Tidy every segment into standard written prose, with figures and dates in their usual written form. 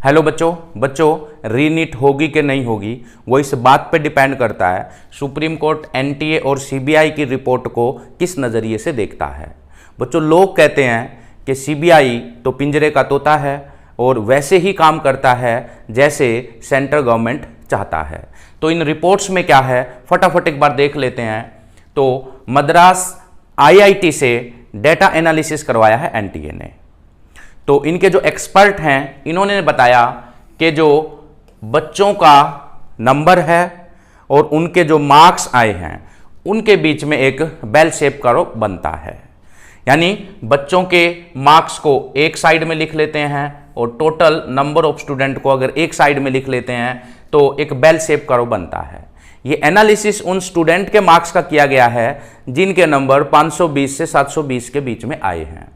Hello बच्चों रीनीट होगी कि नहीं होगी वो इस बात पे डिपेंड करता है सुप्रीम कोर्ट एनटीए और सीबीआई की रिपोर्ट को किस नज़रिए से देखता है। बच्चों, लोग कहते हैं कि सीबीआई तो पिंजरे का तोता है और वैसे ही काम करता है जैसे सेंट्रल गवर्नमेंट चाहता है। तो इन रिपोर्ट्स में क्या है फटाफट एक बार देख लेते हैं। तो मद्रास आईआईटी से डेटा एनालिसिस करवाया है एनटीए ने। तो इनके जो एक्सपर्ट हैं इन्होंने बताया कि जो बच्चों का नंबर है और उनके जो मार्क्स आए हैं उनके बीच में एक बेल शेप कर्व बनता है। यानी बच्चों के मार्क्स को एक साइड में लिख लेते हैं और टोटल नंबर ऑफ स्टूडेंट को अगर एक साइड में लिख लेते हैं तो एक बेल शेप कर्व बनता है। ये एनालिसिस उन स्टूडेंट के मार्क्स का किया गया है जिनके नंबर 520 से 720 के बीच में आए हैं।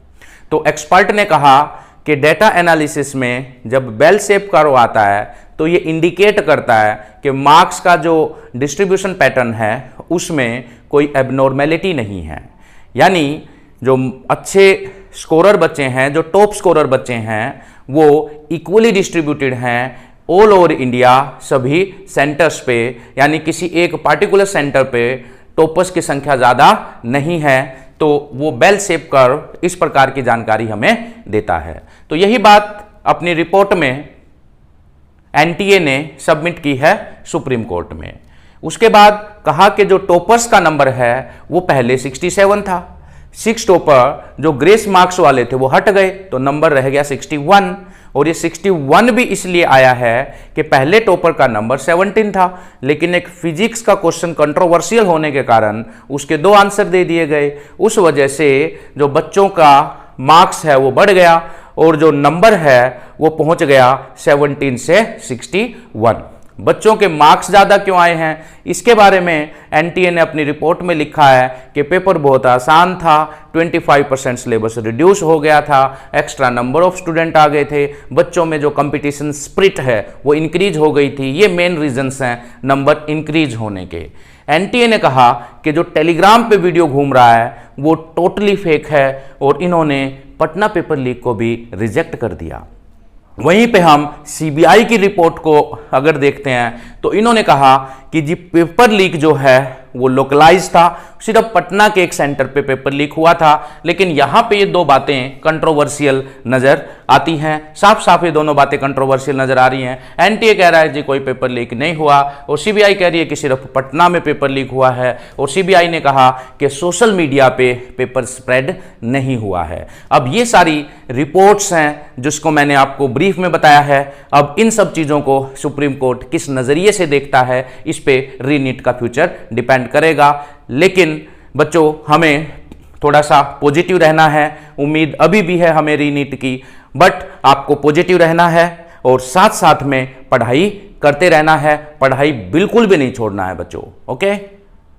तो एक्सपर्ट ने कहा कि डेटा एनालिसिस में जब बेल शेप कर्व आता है तो ये इंडिकेट करता है कि मार्क्स का जो डिस्ट्रीब्यूशन पैटर्न है उसमें कोई एबनॉर्मेलिटी नहीं है। यानी जो अच्छे स्कोरर बच्चे हैं, जो टॉप स्कोरर बच्चे हैं, वो इक्वली डिस्ट्रीब्यूटेड हैं ऑल ओवर इंडिया सभी सेंटर्स पे। यानी किसी एक पार्टिकुलर सेंटर पे टॉपर्स की संख्या ज़्यादा नहीं है। तो वो बेल शेप कर्व इस प्रकार की जानकारी हमें देता है। तो यही बात अपनी रिपोर्ट में एनटीए ने सबमिट की है सुप्रीम कोर्ट में। उसके बाद कहा कि जो टॉपर्स का नंबर है वो पहले 67 था। 6 टॉपर जो ग्रेस मार्क्स वाले थे वो हट गए तो नंबर रह गया 61। और ये 61 भी इसलिए आया है कि पहले टॉपर का नंबर 17 था, लेकिन एक फिजिक्स का क्वेश्चन कंट्रोवर्शियल होने के कारण उसके 2 आंसर दे दिए गए। उस वजह से जो बच्चों का मार्क्स है वो बढ़ गया और जो नंबर है वो पहुंच गया 17 से 61। बच्चों के मार्क्स ज़्यादा क्यों आए हैं इसके बारे में एनटीए ने अपनी रिपोर्ट में लिखा है कि पेपर बहुत आसान था, 25% सिलेबस रिड्यूस हो गया था, एक्स्ट्रा नंबर ऑफ स्टूडेंट आ गए थे, बच्चों में जो कंपटीशन स्पिरिट है वो इंक्रीज हो गई थी। ये मेन रीजंस हैं नंबर इंक्रीज होने के। एनटीए ने कहा कि जो टेलीग्राम पे वीडियो घूम रहा है वो टोटली फेक है और इन्होंने पटना पेपर लीक को भी रिजेक्ट कर दिया। वहीं पे हम सीबीआई की रिपोर्ट को अगर देखते हैं तो इन्होंने कहा कि जी पेपर लीक जो है वो लोकलाइज था, सिर्फ पटना के एक सेंटर पे पेपर लीक हुआ था। लेकिन यहाँ पे ये 2 बातें कंट्रोवर्शियल नजर आती हैं। साफ साफ ये दोनों बातें कंट्रोवर्शियल नजर आ रही हैं। एनटीए कह रहा है जी कोई पेपर लीक नहीं हुआ और सीबीआई कह रही है कि सिर्फ पटना में पेपर लीक हुआ है। और सीबीआई ने कहा कि सोशल मीडिया पे पेपर स्प्रेड नहीं हुआ है। अब ये सारी रिपोर्ट्स हैं जिसको मैंने आपको ब्रीफ में बताया है। अब इन सब चीज़ों को सुप्रीम कोर्ट किस नज़रिए से देखता है इस पे रीनीट का फ्यूचर डिपेंड करेगा। लेकिन बच्चों हमें थोड़ा सा पॉजिटिव रहना है। उम्मीद अभी भी है हमें रीनीट की, बट आपको पॉजिटिव रहना है और साथ साथ में पढ़ाई करते रहना है। पढ़ाई बिल्कुल भी नहीं छोड़ना है बच्चों। ओके।